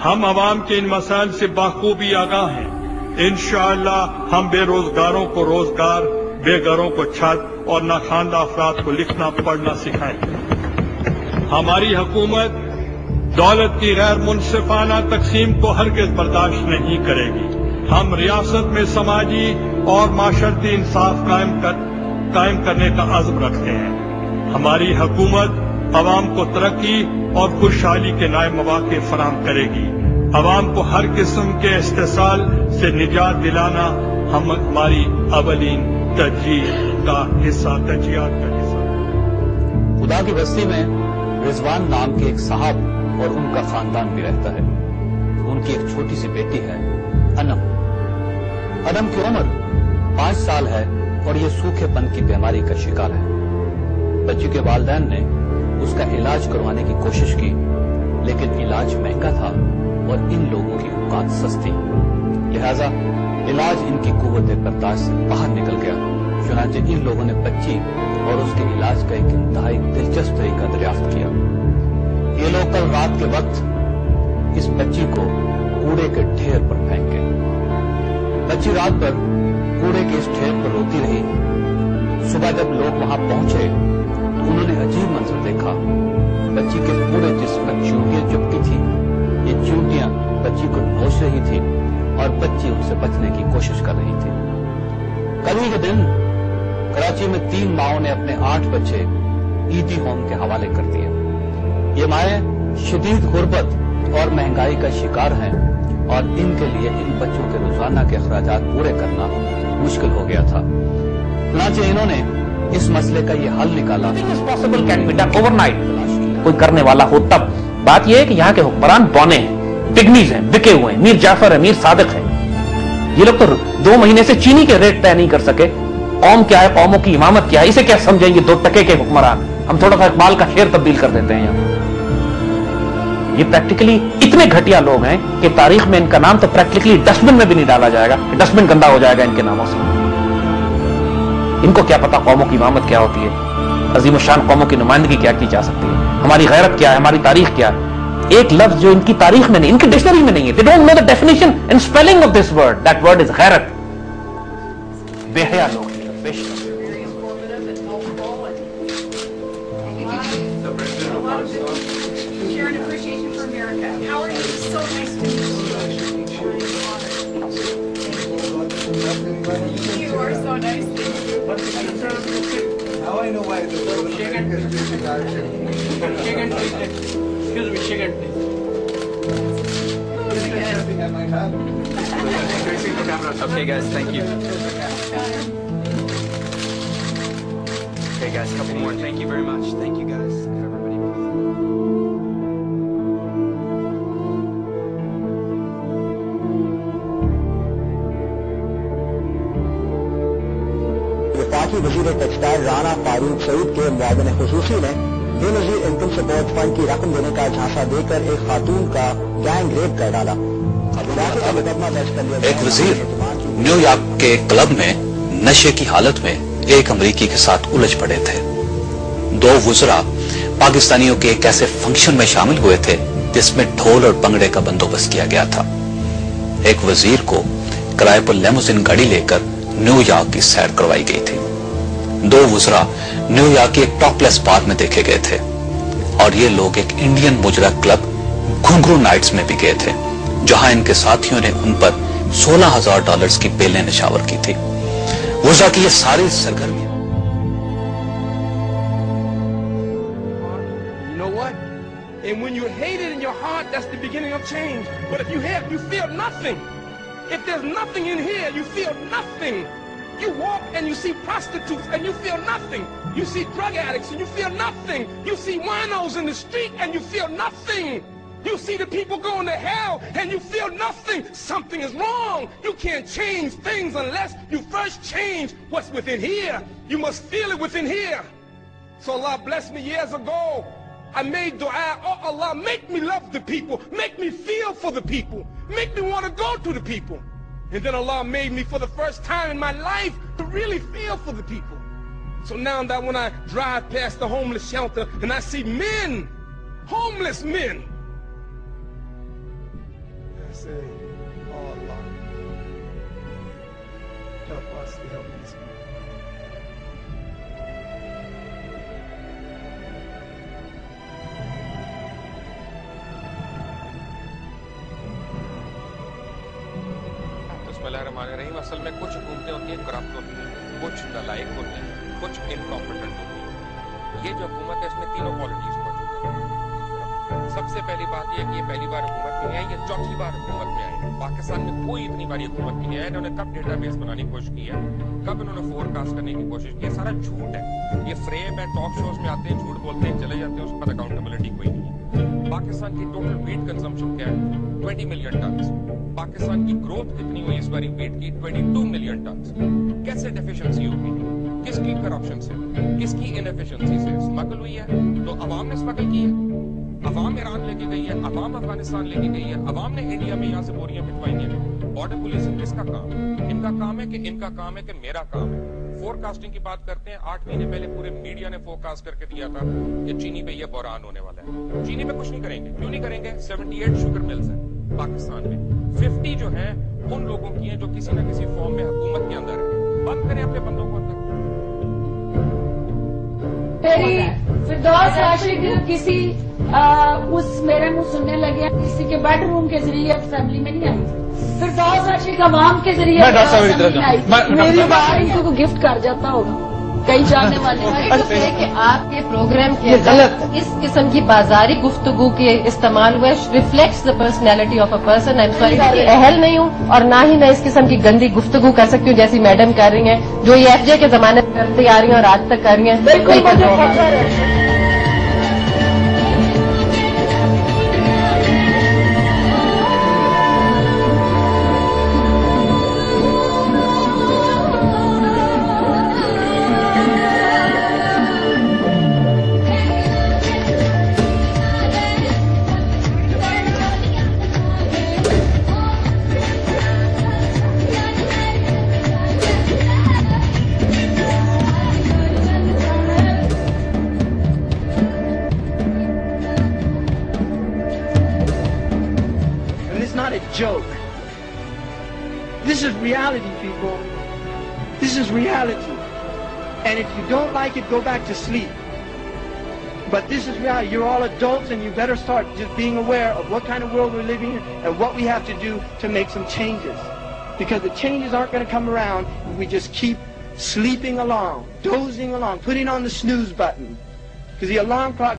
हम आवाम के इन मसाइल से बाखूबी आगाह हैं। इंशाअल्लाह हम बेरोजगारों को रोजगार, बेघरों को छत और नाखानदा अफराद को लिखना पढ़ना सिखाएंगे। हमारी हुकूमत दौलत की गैर मुनसिफाना तकसीम को हरगिज बर्दाश्त नहीं करेगी। हम रियासत में समाजी और माशरती इंसाफ कायम करने का अज़्म रखते हैं। हमारी हुकूमत अवाम को तरक्की और खुशहाली के नए मौके फराहम करेगी। अवाम को हर किस्म के इस्तेसाल से निजात दिलाना हमारी अवलीन तरजीह का हिस्सा, तरजीहात का हिस्सा। खुदा की बस्ती में रिजवान नाम के एक साहब और उनका खानदान भी रहता है। उनकी एक छोटी सी बेटी है, अनम। अनम की उम्र 5 साल है और ये सूखेपन की बीमारी का शिकार है। बच्ची के वालिदैन ने उसका इलाज करवाने की कोशिश की, लेकिन इलाज महंगा था और इन लोगों की औकात सस्ती, लिहाजा इलाज इनकी कुव्वत बर्दाश्त से बाहर निकल गया। चुनांचे इन लोगों ने बच्ची और उसके इलाज का एक इंतहाई दिलचस्प तरीका दरियाफ्त किया। ये लोग कल रात के वक्त इस बच्ची को कूड़े के ढेर पर फेंक गए। बच्ची रात भर कूड़े के इस ढेर पर रोती रही। सुबह जब लोग वहां पहुंचे तो उन्होंने अजीब मंजर देखा। बच्ची के पूरे जिस्म पर चींटियां चिपकी थी। ये चींटियां बच्ची को नोच रही थी और बच्ची उनसे बचने की कोशिश कर रही थी। कल ही के दिन कराची में 3 माओं ने अपने 8 बच्चे ईदी होम के हवाले कर दिए। ये माएं शदीद गुर्बत और महंगाई का शिकार हैं और इनके लिए इन बच्चों के रोजाना के अखराजात पूरे करना मुश्किल हो गया था। चुनांचे इन्होंने इस मसले का ये हल निकाला। Possible can be done overnight. कोई करने वाला हो तब। बात यह है कि यहाँ के हुक्मरान बौने हैं, पिग्मीज हैं, बिके हुए हैं। मीर जाफर है, मीर सादिक है। ये लोग तो 2 महीने से चीनी के रेट तय नहीं कर सके। कौम क्या है, कौमों की इमामत क्या है, इसे क्या समझेंगे 2 टके के हुक्मरान। हम थोड़ा सा इकबाल का शेर तब्दील कर देते हैं यहाँ। ये प्रैक्टिकली इतने घटिया लोग हैं कि तारीख में इनका नाम तो प्रैक्टिकली डस्टबिन में भी नहीं डाला जाएगा। डस्टबिन गंदा हो जाएगा इनके नामों से। इनको क्या पता कौमों की इमामत क्या होती है, अजीम शान कौमों की नुमाइंदगी क्या की जा सकती है, हमारी गैरत क्या है, हमारी तारीख क्या है। एक लफ्ज जो इनकी तारीख में नहीं, इनकी डिक्शनरी में नहीं है। They don't know the definition and spelling of this word. That word is गैरत। बेहया लोग। Now I know why the chicken. Excuse me, chicken. Okay, guys, thank you. Okay, guys, couple more. Thank you very much. Thank you, guys. Everybody. वफाकी वजीर textile Rana Farooq Saeed के मुआविन खुसूसी ने Benazir income support fund की रकम देने का झांसा देकर एक खातून का गैंग रेप कर डाला। एक वजीर न्यूयॉर्क के क्लब में नशे की हालत में एक अमरीकी के साथ उलझ पड़े थे। 2 वुज़रा पाकिस्तानियों के एक ऐसे फंक्शन में शामिल हुए थे जिसमें ढोल और भंगड़े का बंदोबस्त किया गया था। एक वजीर को किराए पर लेमोजिन गाड़ी लेकर न्यूयॉर्क की सैर करवाई गई थी। 2 वुज़रा न्यूयॉर्क की एक टॉपलेस बार में देखे गए थे और ये लोग एक इंडियन मुजरा क्लब घुंघरू नाइट्स में भी गए थे, जहां इनके साथियों ने उन पर $16,000 की बेलें निशावर की थी। वुज़रा की ये सारी सरगर्मियां। You know what? And when you hate it in your heart, that's the beginning of change. But if you hate, you feel nothing. If there's nothing in here, you feel nothing. You walk and you see prostitutes and you feel nothing. You see drug addicts and you feel nothing. You see winos in the street and you feel nothing. You see the people going to hell and you feel nothing. Something is wrong. You can't change things unless you first change what's within here. You must feel it within here. So Allah blessed me years ago. I made dua, oh Allah, make me love the people. Make me feel for the people. Make me want to go to the people. And then Allah made me for the first time in my life to really feel for the people. So now that when I drive past the homeless shelter and I see men, homeless men, say, oh Allah, help us to help these people. बिस्मिल्लाहिर्रहमानिर्रहीम। असल में कुछ हुकूमतें होती हैं corrupt होती हैं, कुछ नालायक होती हैं, कुछ इनकॉम्पिटेंट होती हैं। ये जो हुकूमत है इसमें तीनों क्वालिटीज मौजूद हैं। सबसे पहली बात यह कि ये पहली बार हुकूमत में नहीं आई, ये चौथी बार हुकूमत में आई है। पाकिस्तान में कोई इतनी बारी हुकूमत में नहीं आया। इन्होंने कब डेटाबेस बनाने की कोशिश की है, कब इन्होंने फोरकास्ट करने की कोशिश की है, सारा झूठ है, ये फ्रेम है। टॉक शोज में आते हैं, झूठ बोलते हैं, चले जाते हैं, उस पर अकाउंटेबिलिटी कोई नहीं है। पाकिस्तान की टोटल वीट कंजम्पशन क्या है? 20 मिलियन टन। पाकिस्तान की ग्रोथ कितनी हुई इस बारी वीट की? 22 मिलियन टन। कैसे डेफिशिएंसी होगी? किसकी करप्शन से, किसकी इनएफिशिएंसी से? स्मगल हुई है तो अवाम ने स्मगल की है, अवाम ईरान लेके गई है, अवाम अफगानिस्तान लेके गई है, अवाम ने इंडिया में यहाँ से बोरियां भिजवाई हैं। बॉर्डर पुलिसिंग किसका काम है? इनका काम है कि इनका काम है कि मेरा काम है? फोरकास्टिंग की बात करते हैं, 8 महीने पहले पूरे मीडिया ने फोरकास्ट करके दिया था कि चीनी पे ये बहरान होने वाला है। चीनी पे कुछ नहीं करेंगे। क्यों नहीं करेंगे? 78 शुगर मिल्स हैं पाकिस्तान में, 50 जो है उन लोगों की हैं जो किसी न किसी फॉर्म में हुकूमत के अंदर है। बंद करें अपने बंदों को अंदर। फिरदौस आशिक किसी उस मेरे मुंह सुनने लगे किसी के बेडरूम के जरिए असेंबली में नहीं आई। फिरदौस आशिक अवाम के जरिए मेरी बात इनको गिफ्ट कर जाता होगा कई जाने वाले कि आपके प्रोग्राम के गलत इस किस्म की बाजारी गुफ्तगू के इस्तेमाल हुए reflects the personality of a person. I am sorry, अहल नहीं हूँ और ना ही मैं इस किस्म की गंदी गुफ्तगू कर सकती हूँ जैसी मैडम कर रही हैं, जो ये FJ के जमाने में करती आ रही हैं और आज तक कर रही हैं। बिल्कुल joke. This is reality, people. This is reality. And if you don't like it, go back to sleep. But this is reality. You're all adults and you better start just being aware of what kind of world we're living in and what we have to do to make some changes. Because the changes aren't going to come around if we just keep sleeping along, dozing along, putting on the snooze button. Because the alarm clock